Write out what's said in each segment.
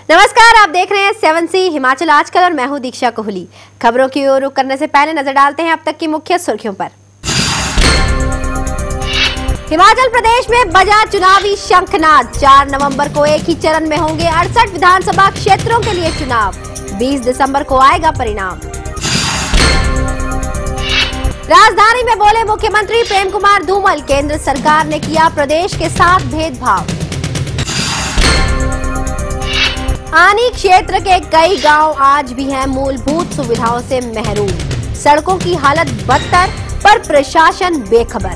नमस्कार, आप देख रहे हैं 7C हिमाचल आजकल और मैं हूं दीक्षा कोहली। खबरों की ओर रुख करने से पहले नजर डालते हैं अब तक की मुख्य सुर्खियों पर। हिमाचल प्रदेश में बजा चुनावी शंखनाद। 4 नवंबर को एक ही चरण में होंगे 68 विधानसभा क्षेत्रों के लिए चुनाव। 20 दिसंबर को आएगा परिणाम। राजधानी में बोले मुख्यमंत्री प्रेम कुमार धूमल, केंद्र सरकार ने किया प्रदेश के साथ भेदभाव। आनी क्षेत्र के कई गांव आज भी हैं मूलभूत सुविधाओं से महरूम। सड़कों की हालत बदतर, पर प्रशासन बेखबर।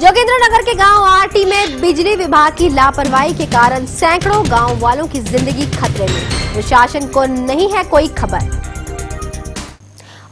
जोगिंद्रनगर के गांव आरटी में बिजली विभाग की लापरवाही के कारण सैकड़ों गांव वालों की जिंदगी खतरे में। प्रशासन को नहीं है कोई खबर।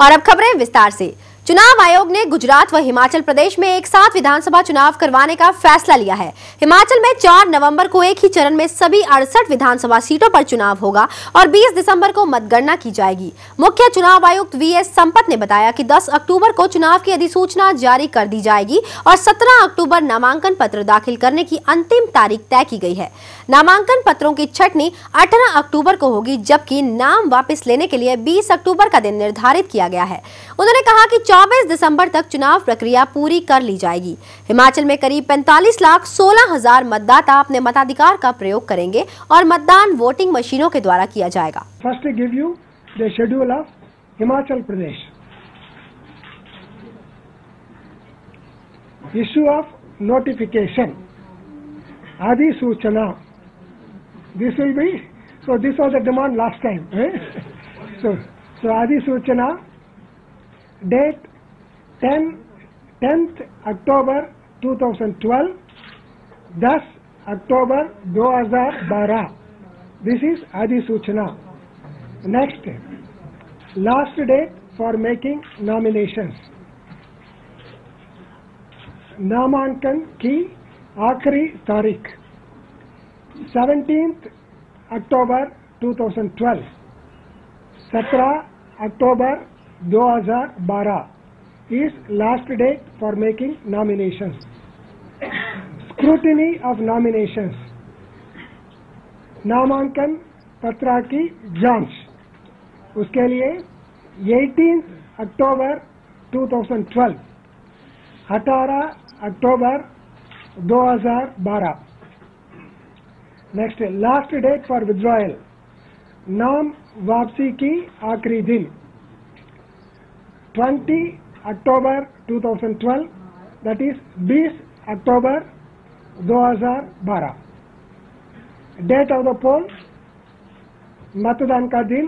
और अब खबरें विस्तार से। चुनाव आयोग ने गुजरात व हिमाचल प्रदेश में एक साथ विधानसभा चुनाव करवाने का फैसला लिया है। हिमाचल में 4 नवंबर को एक ही चरण में सभी 68 विधानसभा सीटों पर चुनाव होगा और 20 दिसंबर को मतगणना की जाएगी। मुख्य चुनाव आयुक्त वीएस संपत ने बताया कि 10 अक्टूबर को चुनाव की अधिसूचना जारी कर दी जाएगी और 17 अक्टूबर नामांकन पत्र दाखिल करने की अंतिम तारीख तय की गई है। नामांकन पत्रों की छंटनी 18 अक्टूबर को होगी, जबकि नाम वापस लेने के लिए 20 अक्टूबर का दिन निर्धारित किया गया है। उन्होंने कहा कि 24 दिसंबर तक चुनाव प्रक्रिया पूरी कर ली जाएगी। हिमाचल में करीब 45,16,000 मतदाता अपने मताधिकार का प्रयोग करेंगे और मतदान वोटिंग मशीनों के द्वारा किया जाएगा। First give you the schedule of Himachal Pradesh. Issue of notification, अधिसूचना। This will be, so this was a demand last time. So अधिसूचना, date 10th October 2012, 10 October 2012. This is अधिसूचना. Next, last date for making nominations. नामांकन की आखिरी तारीख 17th October 2012, 17 October 2012 is last date for making nominations. Scrutiny of nominations, नामांकन पत्र की जांच, उसके लिए 18 October 2012, 18 October 2012. Next, last date for withdrawal, नाम वापसी की आखिरी दिन 20 October 2012, that is 20 October 2012. Date of the poll, मतदान का दिन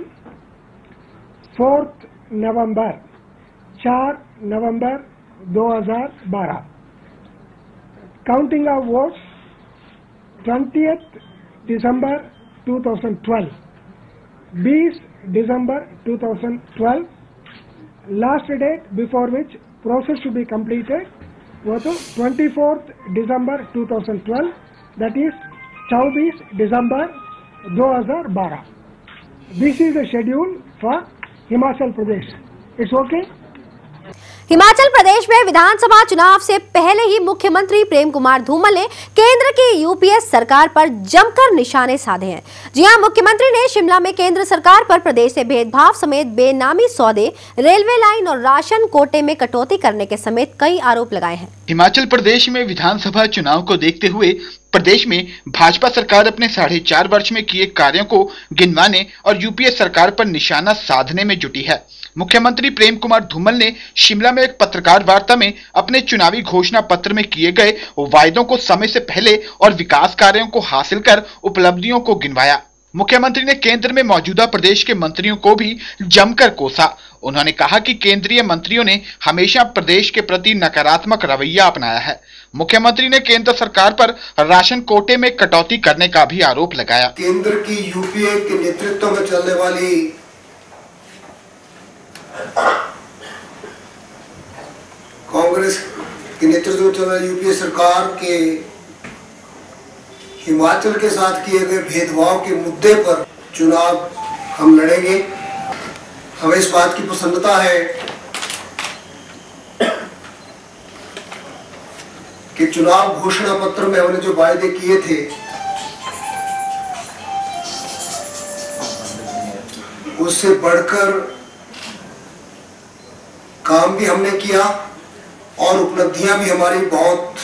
4 November, 4 November 2012. Counting of votes 20th December 2012, 20 December 2012. Last date before which process to be completed was 24th December 2012, that is 24 December 2012. This is the schedule for Himachal Pradesh. It's okay? Himachal Pradesh में विधानसभा चुनाव से पहले ही मुख्यमंत्री प्रेम कुमार धूमल ने केंद्र की UPA सरकार पर जमकर निशाने साधे हैं। जी हां, मुख्यमंत्री ने शिमला में केंद्र सरकार पर प्रदेश से भेदभाव समेत बेनामी सौदे, रेलवे लाइन और राशन कोटे में कटौती करने के समेत कई आरोप लगाए हैं। हिमाचल प्रदेश में विधानसभा चुनाव को देखते हुए प्रदेश में भाजपा सरकार अपने 4.5 वर्ष में किए कार्यों को गिनवाने और यूपीए सरकार पर निशाना साधने में जुटी है। मुख्यमंत्री प्रेम कुमार धूमल ने शिमला में एक पत्रकार वार्ता में अपने चुनावी घोषणा पत्र में किए गए वायदों को समय से पहले और विकास कार्यों को हासिल कर उपलब्धियों को गिनवाया। मुख्यमंत्री ने केंद्र में मौजूदा प्रदेश के मंत्रियों को भी जमकर कोसा। उन्होंने कहा कि केंद्रीय मंत्रियों ने हमेशा प्रदेश के प्रति नकारात्मक रवैया अपनाया है। मुख्यमंत्री ने केंद्र सरकार पर राशन कोटे में कटौती करने का भी आरोप लगाया। केंद्र की यूपीए के नेतृत्व में चलने वाली कांग्रेस के नेतृत्व में चल रही यूपीए सरकार के हिमाचल के साथ किए गए भेदभाव के मुद्दे पर चुनाव हम लड़ेंगे। हमें इस बात की प्रसन्नता है कि चुनाव घोषणा पत्र में हमने जो वायदे किए थे उससे बढ़कर काम भी हमने किया और उपलब्धियां भी हमारी बहुत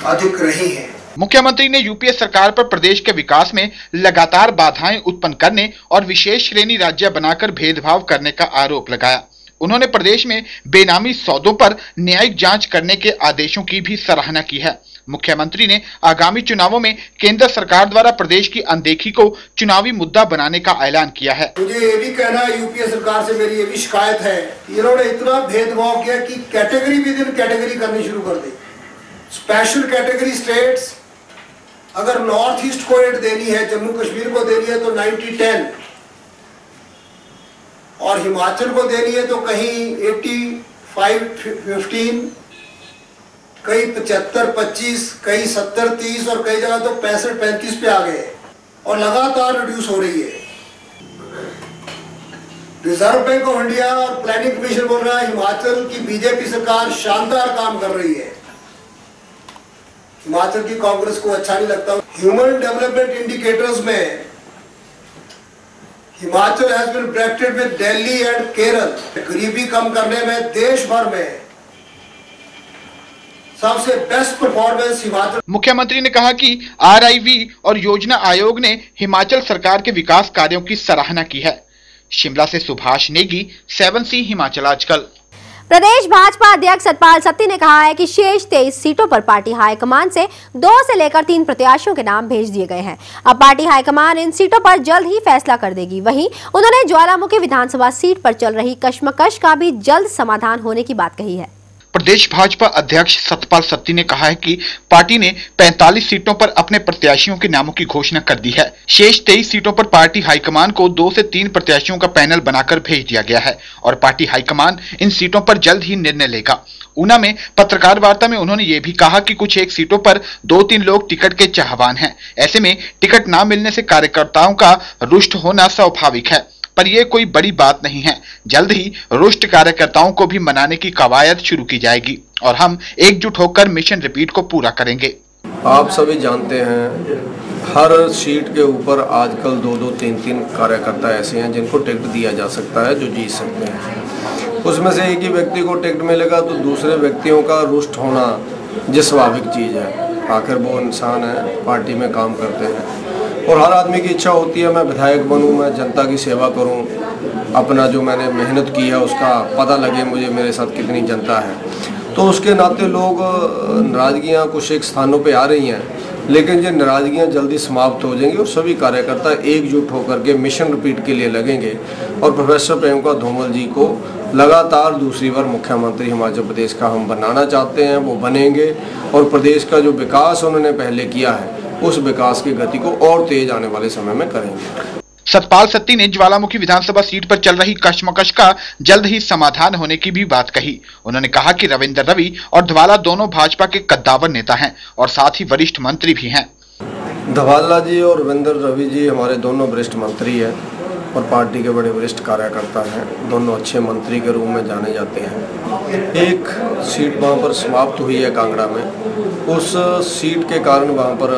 अधिक रही हैं। मुख्यमंत्री ने यूपीए सरकार पर प्रदेश के विकास में लगातार बाधाएं उत्पन्न करने और विशेष श्रेणी राज्य बनाकर भेदभाव करने का आरोप लगाया। उन्होंने प्रदेश में बेनामी सौदों पर न्यायिक जांच करने के आदेशों की भी सराहना की है। मुख्यमंत्री ने आगामी चुनावों में केंद्र सरकार द्वारा प्रदेश की अनदेखी को चुनावी मुद्दा बनाने का ऐलान किया है। मुझे ये भी कहना है, यूपीए सरकार से मेरी ये भी शिकायत है, इन्होंने इतना भेदभाव किया कि कैटेगरी विद इन कैटेगरी करनी शुरू कर दी। स्पेशल कैटेगरी स्टेट्स, अगर नॉर्थ ईस्ट को एड देनी है, जम्मू कश्मीर को देनी है तो 90-10, और हिमाचल को देनी है तो कहीं 85-15, कई 75-25, कई 70-30 और कई जगह तो 65-35 पे आ गए और लगातार रिड्यूस हो रही है। रिजर्व बैंक ऑफ इंडिया और प्लानिंग कमीशन बोल रहा है हिमाचल की बीजेपी सरकार शानदार काम कर रही है। हिमाचल की कांग्रेस को अच्छा नहीं लगता। ह्यूमन डेवलपमेंट इंडिकेटर्स में Himachal has been bracketed with Delhi and Kerala. गरीबी कम करने में देश भर में सबसे बेस्ट परफॉर्मेंस हिमाचल। मुख्यमंत्री ने कहा कि आरआईवी और योजना आयोग ने हिमाचल सरकार के विकास कार्यों की सराहना की है। शिमला से सुभाष नेगी, 7C हिमाचल आजकल। प्रदेश भाजपा अध्यक्ष सतपाल सत्ती ने कहा है कि शेष 23 सीटों पर पार्टी हाईकमान से 2 से लेकर 3 प्रत्याशियों के नाम भेज दिए गए हैं। अब पार्टी हाईकमान इन सीटों पर जल्द ही फैसला कर देगी। वहीं उन्होंने ज्वालामुखी विधानसभा सीट पर चल रही कश्मकश का भी जल्द समाधान होने की बात कही है। प्रदेश भाजपा अध्यक्ष सतपाल सत्ती ने कहा है कि पार्टी ने 45 सीटों पर अपने प्रत्याशियों के नामों की घोषणा कर दी है। शेष 23 सीटों पर पार्टी हाईकमान को 2 से 3 प्रत्याशियों का पैनल बनाकर भेज दिया गया है और पार्टी हाईकमान इन सीटों पर जल्द ही निर्णय लेगा। ऊना में पत्रकार वार्ता में उन्होंने ये भी कहा कि कुछ एक सीटों पर 2-3 लोग टिकट के चाहवान हैं। ऐसे में टिकट न मिलने से कार्यकर्ताओं का रुष्ट होना स्वाभाविक है, पर यह कोई बड़ी बात नहीं है। जल्द ही रुष्ट कार्यकर्ताओं को भी मनाने की कवायद शुरू की जाएगी और हम एकजुट होकर मिशन रिपीट को पूरा करेंगे। आप सभी जानते हैं हर सीट के ऊपर आजकल 2-2, 3-3 कार्यकर्ता ऐसे हैं जिनको टिकट दिया जा सकता है, जो जीत सकते हैं। उसमें से एक ही व्यक्ति को टिकट मिलेगा तो दूसरे व्यक्तियों का रुष्ट होना जो स्वाभाविक चीज़ है। आखिर वो इंसान है, पार्टी में काम करते हैं और हर आदमी की इच्छा होती है मैं विधायक बनूं, मैं जनता की सेवा करूं, अपना जो मैंने मेहनत की है उसका पता लगे मुझे, मेरे साथ कितनी जनता है। तो उसके नाते लोग नाराज़गियाँ कुछ एक स्थानों पे आ रही हैं, लेकिन ये नाराज़गियाँ जल्दी समाप्त हो जाएंगी और सभी कार्यकर्ता एकजुट होकर के मिशन रिपीट के लिए लगेंगे और प्रोफेसर प्रियंका धूमल जी को लगातार दूसरी बार मुख्यमंत्री हिमाचल प्रदेश का हम बनाना चाहते हैं, वो बनेंगे और प्रदेश का जो विकास उन्होंने पहले किया है उस विकास की गति को और तेज आने वाले समय में करेंगे। सतपाल सत्ती ने ज्वालामुखी विधानसभा सीट पर चल रही कश्मकश का जल्द ही समाधान होने की भी बात कही। उन्होंने कहा कि रविंद्र रवि और धवाला दोनों भाजपा के कद्दावर नेता हैं और साथ ही वरिष्ठ मंत्री भी हैं। धवाला जी और रविंद्र रवि जी हमारे दोनों वरिष्ठ मंत्री हैं और पार्टी के बड़े वरिष्ठ कार्यकर्ता हैं। दोनों अच्छे मंत्री के रूप में जाने जाते हैं। एक सीट वहाँ पर समाप्त हुई है कांगड़ा में, उस सीट के कारण वहाँ पर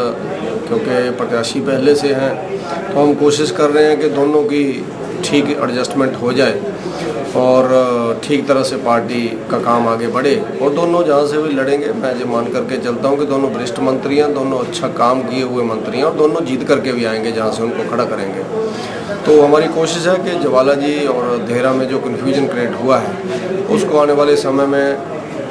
क्योंकि प्रत्याशी पहले से हैं तो हम कोशिश कर रहे हैं कि दोनों की ठीक एडजस्टमेंट हो जाए और ठीक तरह से पार्टी का काम आगे बढ़े और दोनों जहाँ से भी लड़ेंगे मैं ये मान करके चलता हूँ कि दोनों वरिष्ठ मंत्री हैं, दोनों अच्छा काम किए हुए मंत्री हैं और दोनों जीत करके भी आएंगे जहाँ से उनको खड़ा करेंगे। तो हमारी कोशिश है कि ज्वाला जी और देहरा में जो कन्फ्यूजन क्रिएट हुआ है उसको आने वाले समय में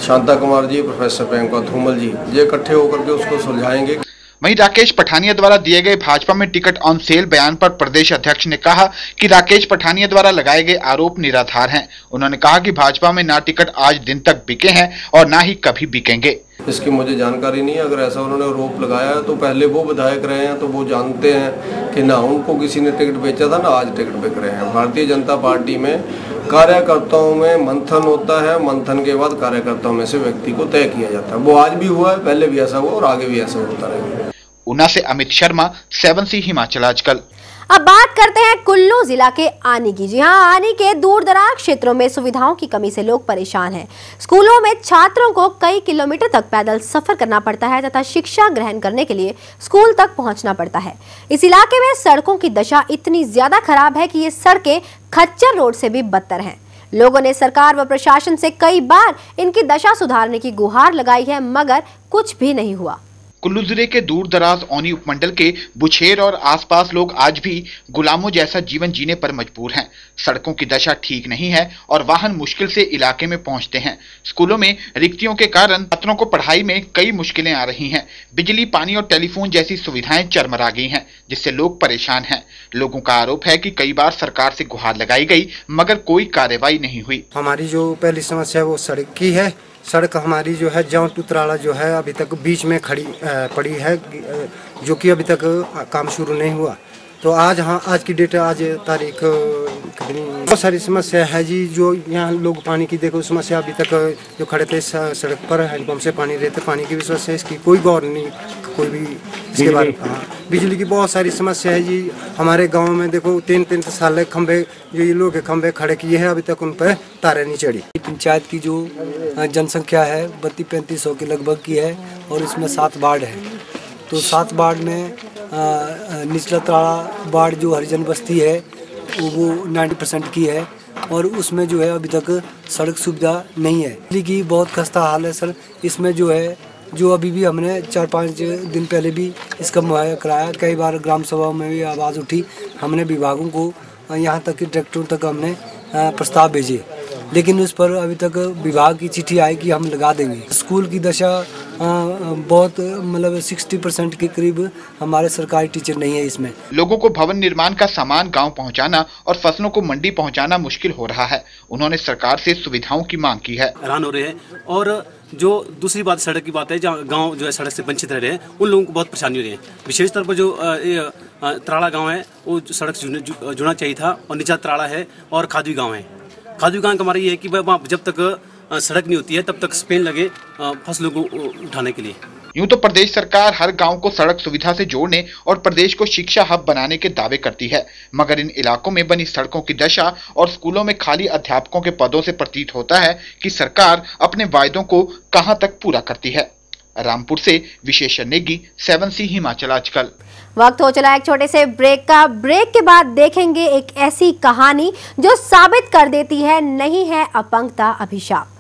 शांता कुमार जी, प्रोफेसर प्रियंका धूमल जी ये इकट्ठे होकर के उसको सुलझाएंगे। वहीं राकेश पठानिया द्वारा दिए गए भाजपा में टिकट ऑन सेल बयान पर प्रदेश अध्यक्ष ने कहा कि राकेश पठानिया द्वारा लगाए गए आरोप निराधार हैं। उन्होंने कहा कि भाजपा में ना टिकट आज दिन तक बिके हैं और ना ही कभी बिकेंगे। इसकी मुझे जानकारी नहीं है, अगर ऐसा उन्होंने आरोप लगाया है तो पहले वो विधायक रहे हैं तो वो जानते हैं कि ना उनको किसी ने टिकट बेचा था ना आज टिकट बिक रहे हैं। भारतीय जनता पार्टी में कार्यकर्ताओं में मंथन होता है, मंथन के बाद कार्यकर्ताओं में से व्यक्ति को तय किया जाता है। वो आज भी हुआ है, पहले भी ऐसा हुआ और आगे भी ऐसा होता रहेगा। ऊना से अमित शर्मा, 7C हिमाचल आजकल। अब बात करते हैं कुल्लू जिला के आनी की। जी हां, आनी के दूर दराज क्षेत्रों में सुविधाओं की कमी से लोग परेशान हैं। स्कूलों में छात्रों को कई किलोमीटर तक पैदल सफर करना पड़ता है तथा शिक्षा ग्रहण करने के लिए स्कूल तक पहुंचना पड़ता है। इस इलाके में सड़कों की दशा इतनी ज्यादा खराब है कि ये सड़कें खच्चर रोड से भी बदतर हैं। लोगों ने सरकार व प्रशासन से कई बार इनकी दशा सुधारने की गुहार लगाई है, मगर कुछ भी नहीं हुआ। कुल्लू जिले के दूर दराज औनी उपमंडल के बुछेर और आसपास लोग आज भी गुलामों जैसा जीवन जीने पर मजबूर हैं। सड़कों की दशा ठीक नहीं है और वाहन मुश्किल से इलाके में पहुंचते हैं। स्कूलों में रिक्तियों के कारण छात्रों को पढ़ाई में कई मुश्किलें आ रही हैं। बिजली, पानी और टेलीफोन जैसी सुविधाएं चरमरा गई हैं, जिससे लोग परेशान हैं। लोगों का आरोप है कि कई बार सरकार से गुहार लगाई गई, मगर कोई कार्रवाई नहीं हुई। हमारी जो पहली समस्या है वो सड़क की है। सड़क हमारी जो है जौन टुतराला जो है अभी तक बीच में खड़ी पड़ी है, जो कि अभी तक काम शुरू नहीं हुआ। तो आज की डेट, आज तारीख बहुत सारी समस्या है जी। जो यहाँ लोग पानी की देखो समस्या, अभी तक जो खड़े थे सड़क पर हैंडपम्प से पानी लेते, पानी की भी समस्या, इसकी कोई गौर नहीं, कोई भी इसके बारे में। बिजली की बहुत सारी समस्या है जी। हमारे गांव में देखो 3-3 साल खंभे, जो ये लोग खंभे खड़े किए हैं, अभी तक उन पर तारें नहीं चढ़ी। पंचायत की जो जनसंख्या है 32-3500 के लगभग की है और इसमें 7 वार्ड है। तो 7 वार्ड में निचला ताड़ा वार्ड जो हरिजन बस्ती है वो 90% की है और उसमें जो है अभी तक सड़क सुविधा नहीं है। बिजली की बहुत खस्ता हाल है सर। इसमें जो है जो अभी भी हमने 4-5 दिन पहले भी इसका मुहैया कराया। कई बार ग्राम सभा में भी आवाज़ उठी, हमने विभागों को यहाँ तक कि ट्रैक्टरों तक हमने प्रस्ताव भेजे, लेकिन उस पर अभी तक विभाग की चिट्ठी आई कि हम लगा देंगे। स्कूल की दशा बहुत मतलब 60% के करीब हमारे सरकारी टीचर नहीं है इसमें। लोगों को भवन निर्माण का सामान गांव पहुंचाना और फसलों को मंडी पहुंचाना मुश्किल हो रहा है। उन्होंने सरकार से सुविधाओं की मांग की है। हैरान हो रहे हैं। और जो दूसरी बात सड़क की बात है, जहाँ गांव जो है सड़क से वंचित रह रहे हैं, उन लोगों को बहुत परेशानी हो रही है। विशेष तौर पर जो तराड़ा गाँव है वो सड़क से जुड़ना चाहिए था, और नीचा तराड़ा है और खादवी गाँव है। खादवी गाँव का हमारा ये है कि वहाँ जब तक सड़क नहीं होती है तब तक स्पेन लगे फसलों को उठाने के लिए। यूं तो प्रदेश सरकार हर गांव को सड़क सुविधा से जोड़ने और प्रदेश को शिक्षा हब बनाने के दावे करती है, मगर इन इलाकों में बनी सड़कों की दशा और स्कूलों में खाली अध्यापकों के पदों से प्रतीत होता है कि सरकार अपने वायदों को कहां तक पूरा करती है। रामपुर से विशेष नेगी, 7C हिमाचल आजकल। वक्त हो चला एक छोटे से ब्रेक का। ब्रेक के बाद देखेंगे एक ऐसी कहानी जो साबित कर देती है नहीं है अपंगता अभिशाप।